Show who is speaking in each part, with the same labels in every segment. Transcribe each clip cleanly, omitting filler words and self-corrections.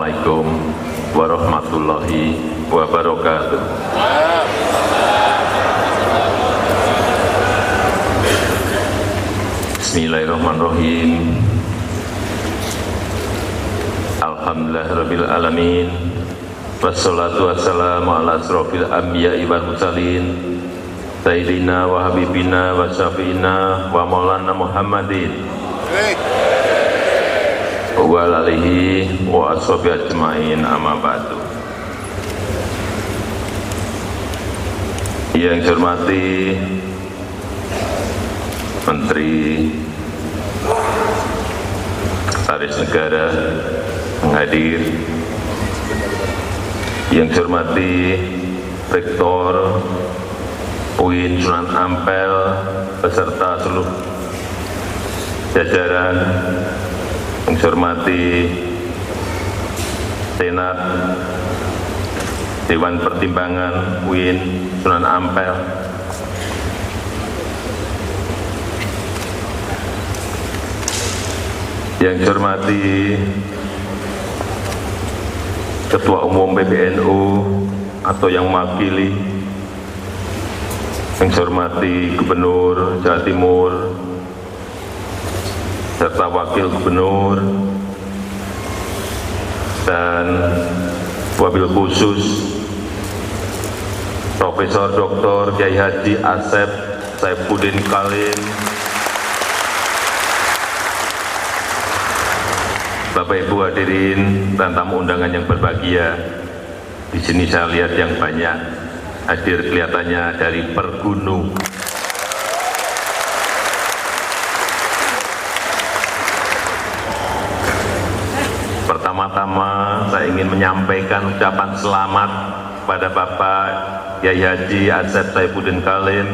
Speaker 1: Assalamualaikum warahmatullahi wabarakatuh. Bismillahirrahmanirrahim. Alhamdulillahirabbil alamin. Wassalatu wassalamu ala asrofil anbiya'i wal mursalin Sayyidina wa habibina wa syafi'ina wa maulana Muhammadin wa alihi wa ashabi ajma'in, amma ba'du. Yang saya hormati Menteri Sekretaris Negara yang hadir, yang saya hormati Rektor UIN Sunan Ampel beserta seluruh jajaran, yang saya hormati Senat Dewan Pertimbangan UIN Sunan Ampel, yang saya hormati Ketua Umum PBNU atau yang mewakili, yang saya hormati Gubernur Jawa Timur serta Wakil Gubernur dan wabil khusus Profesor Dr. Kiai Haji Asep Saifuddin Khalim, Bapak Ibu hadirin dan tamu undangan yang berbahagia. Di sini saya lihat yang banyak hadir kelihatannya dari Pergunung. Pertama-tama saya ingin menyampaikan ucapan selamat kepada Bapak Kiai Haji Asep Saifuddin Khalim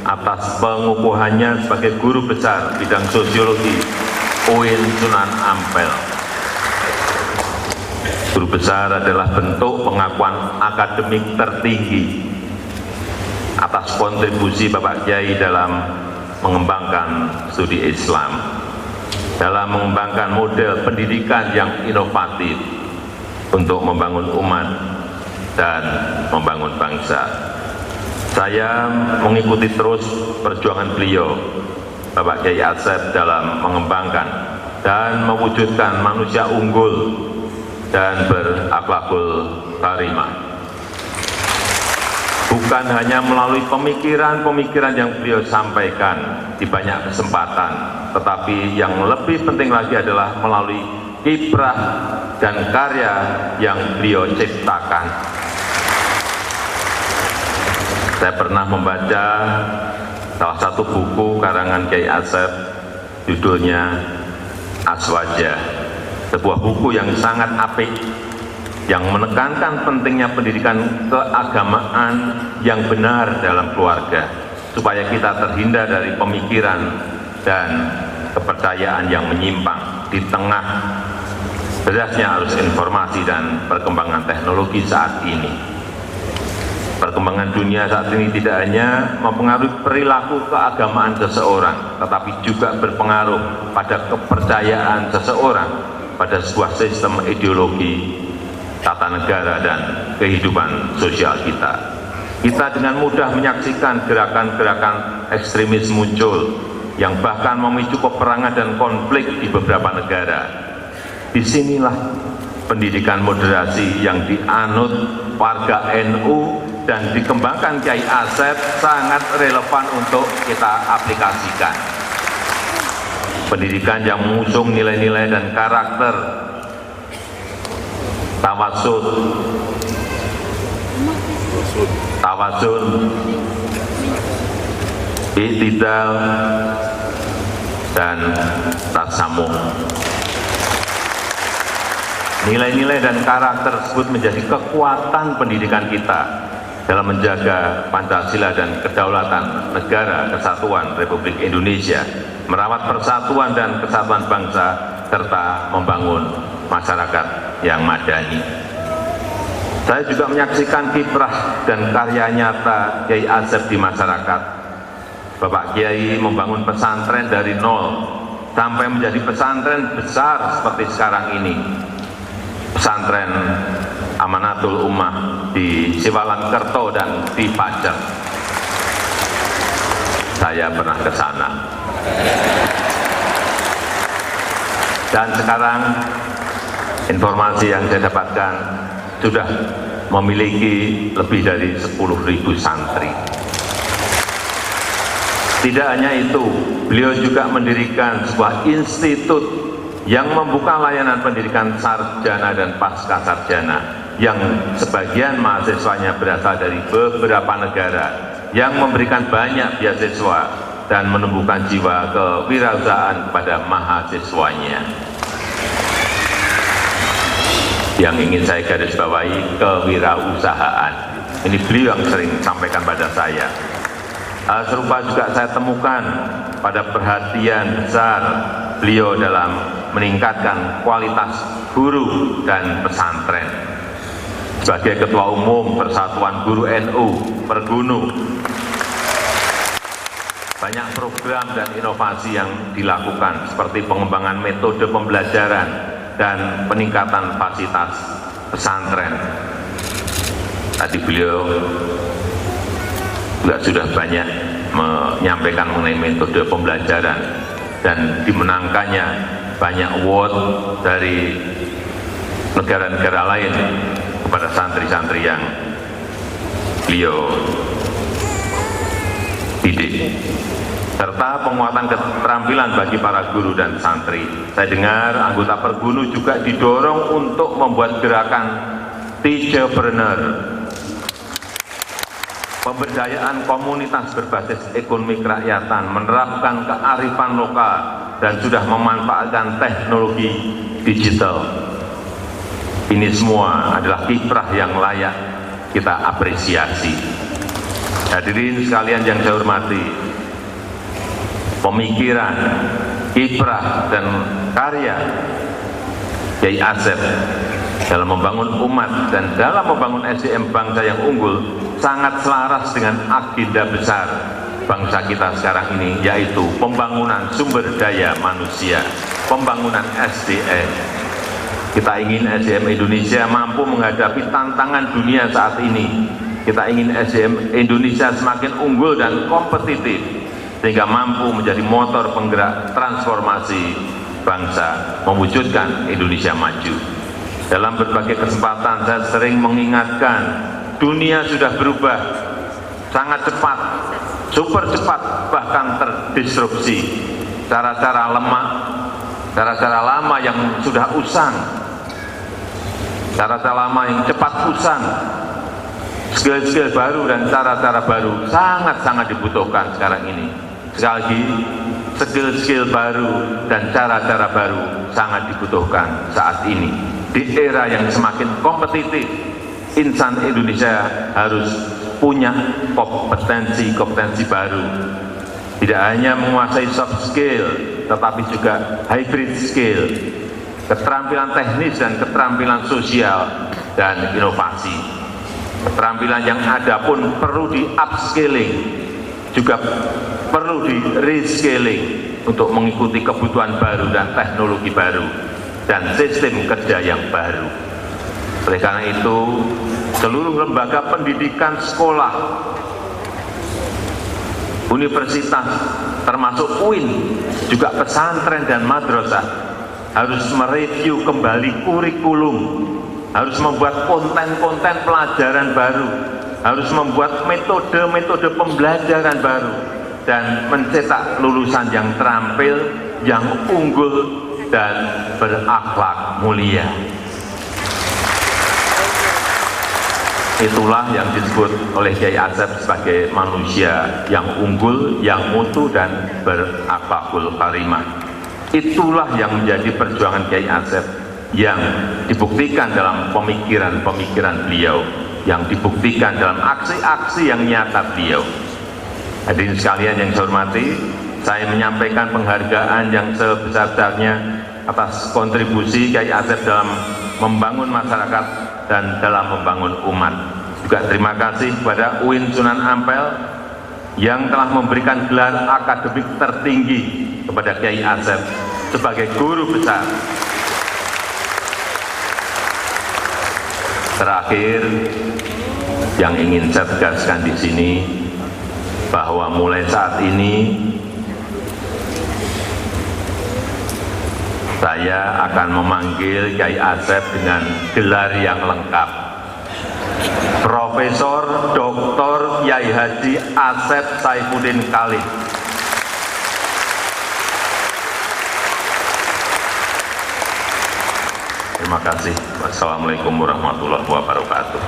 Speaker 1: atas pengukuhannya sebagai guru besar bidang sosiologi UIN Sunan Ampel. Guru besar adalah bentuk pengakuan akademik tertinggi atas kontribusi Bapak Kiai dalam mengembangkan studi Islam, dalam mengembangkan model pendidikan yang inovatif untuk membangun umat dan membangun bangsa. Saya mengikuti terus perjuangan beliau, Bapak Kiai Asep, dalam mengembangkan dan mewujudkan manusia unggul dan berakhlakul karimah. Bukan hanya melalui pemikiran-pemikiran yang beliau sampaikan di banyak kesempatan, tetapi yang lebih penting lagi adalah melalui kiprah dan karya yang beliau ciptakan. Saya pernah membaca salah satu buku karangan Kiai Asep, judulnya Aswaja, sebuah buku yang sangat apik yang menekankan pentingnya pendidikan keagamaan yang benar dalam keluarga supaya kita terhindar dari pemikiran dan kepercayaan yang menyimpang di tengah derasnya arus informasi dan perkembangan teknologi saat ini. Perkembangan dunia saat ini tidak hanya mempengaruhi perilaku keagamaan seseorang, tetapi juga berpengaruh pada kepercayaan seseorang pada sebuah sistem ideologi, tata negara, dan kehidupan sosial kita. Kita dengan mudah menyaksikan gerakan-gerakan ekstremis muncul yang bahkan memicu peperangan dan konflik di beberapa negara. Disinilah pendidikan moderasi yang dianut warga NU dan dikembangkan Kiai Asep sangat relevan untuk kita aplikasikan. Pendidikan yang mengusung nilai-nilai dan karakter tawasul, i'tidal, dan tasamuh. Nilai-nilai dan karakter tersebut menjadi kekuatan pendidikan kita dalam menjaga Pancasila dan kedaulatan negara kesatuan Republik Indonesia, merawat persatuan dan kesatuan bangsa, serta membangun masyarakat yang madani. Saya juga menyaksikan kiprah dan karya nyata Kiai Asep di masyarakat. Bapak Kiai membangun pesantren dari nol sampai menjadi pesantren besar seperti sekarang ini. pesantren Amanatul Ummah di Siwalan Kerto dan di Pajang. Saya pernah ke sana. Dan sekarang informasi yang saya dapatkan sudah memiliki lebih dari 10.000 santri. Tidak hanya itu, beliau juga mendirikan sebuah institut yang membuka layanan pendidikan sarjana dan pasca sarjana yang sebagian mahasiswanya berasal dari beberapa negara, yang memberikan banyak beasiswa dan menumbuhkan jiwa kewirausahaan pada mahasiswanya. Yang ingin saya garis bawahi, kewirausahaan. Ini beliau yang sering sampaikan pada saya. Hal serupa juga saya temukan pada perhatian besar beliau dalam meningkatkan kualitas guru dan pesantren. Sebagai Ketua Umum Persatuan Guru NU Pergunu, banyak program dan inovasi yang dilakukan seperti pengembangan metode pembelajaran dan peningkatan fasilitas pesantren. Tadi beliau juga sudah banyak menyampaikan mengenai metode pembelajaran dan dimenangkannya banyak award dari negara-negara lain kepada santri-santri yang beliau didik, serta penguatan keterampilan bagi para guru dan santri. Saya dengar anggota Pergunu juga didorong untuk membuat gerakan teacherpreneur, pemberdayaan komunitas berbasis ekonomi kerakyatan, menerapkan kearifan lokal, dan sudah memanfaatkan teknologi digital. Ini semua adalah kiprah yang layak kita apresiasi. Hadirin sekalian yang saya hormati, pemikiran, kiprah, dan karya Kiai Asep dalam membangun umat dan dalam membangun SDM bangsa yang unggul sangat selaras dengan agenda besar bangsa kita sekarang ini, yaitu pembangunan sumber daya manusia, pembangunan SDM. Kita ingin SDM Indonesia mampu menghadapi tantangan dunia saat ini. Kita ingin SDM Indonesia semakin unggul dan kompetitif, sehingga mampu menjadi motor penggerak transformasi bangsa, mewujudkan Indonesia maju. Dalam berbagai kesempatan saya sering mengingatkan, dunia sudah berubah sangat cepat, super cepat, bahkan terdisrupsi. Cara-cara lemah, cara-cara lama yang sudah usang, cara-cara lama yang cepat usang, skill-skill baru dan cara-cara baru sangat-sangat dibutuhkan sekarang ini. Sekali lagi, skill-skill baru dan cara-cara baru sangat dibutuhkan saat ini. Di era yang semakin kompetitif, insan Indonesia harus punya kompetensi-kompetensi baru. Tidak hanya menguasai soft skill, tetapi juga hybrid skill, keterampilan teknis dan keterampilan sosial dan inovasi. Keterampilan yang ada pun perlu di-upscaling, juga perlu di-rescaling untuk mengikuti kebutuhan baru dan teknologi baru dan sistem kerja yang baru. Oleh karena itu, seluruh lembaga pendidikan, sekolah, universitas, termasuk UIN, juga pesantren dan madrasah, harus mereview kembali kurikulum, harus membuat konten-konten pelajaran baru, harus membuat metode-metode pembelajaran baru, dan mencetak lulusan yang terampil, yang unggul, dan berakhlak mulia. Itulah yang disebut oleh Kiai Asep sebagai manusia yang unggul, yang mutu, dan berakhlakul karimah. Itulah yang menjadi perjuangan Kiai Asep yang dibuktikan dalam pemikiran-pemikiran beliau, yang dibuktikan dalam aksi-aksi yang nyata beliau. Hadirin sekalian yang saya hormati, saya menyampaikan penghargaan yang sebesar-besarnya atas kontribusi Kiai Asep dalam membangun masyarakat dan dalam membangun umat. Juga terima kasih kepada UIN Sunan Ampel yang telah memberikan gelar akademik tertinggi kepada Kiai Asep sebagai guru besar. Terakhir, yang ingin saya tegaskan di sini, bahwa mulai saat ini saya akan memanggil Kiai Asep dengan gelar yang lengkap. Profesor Dr. Kiai Haji Asep Saifuddin Khalid. Terima kasih. Wassalamualaikum warahmatullahi wabarakatuh.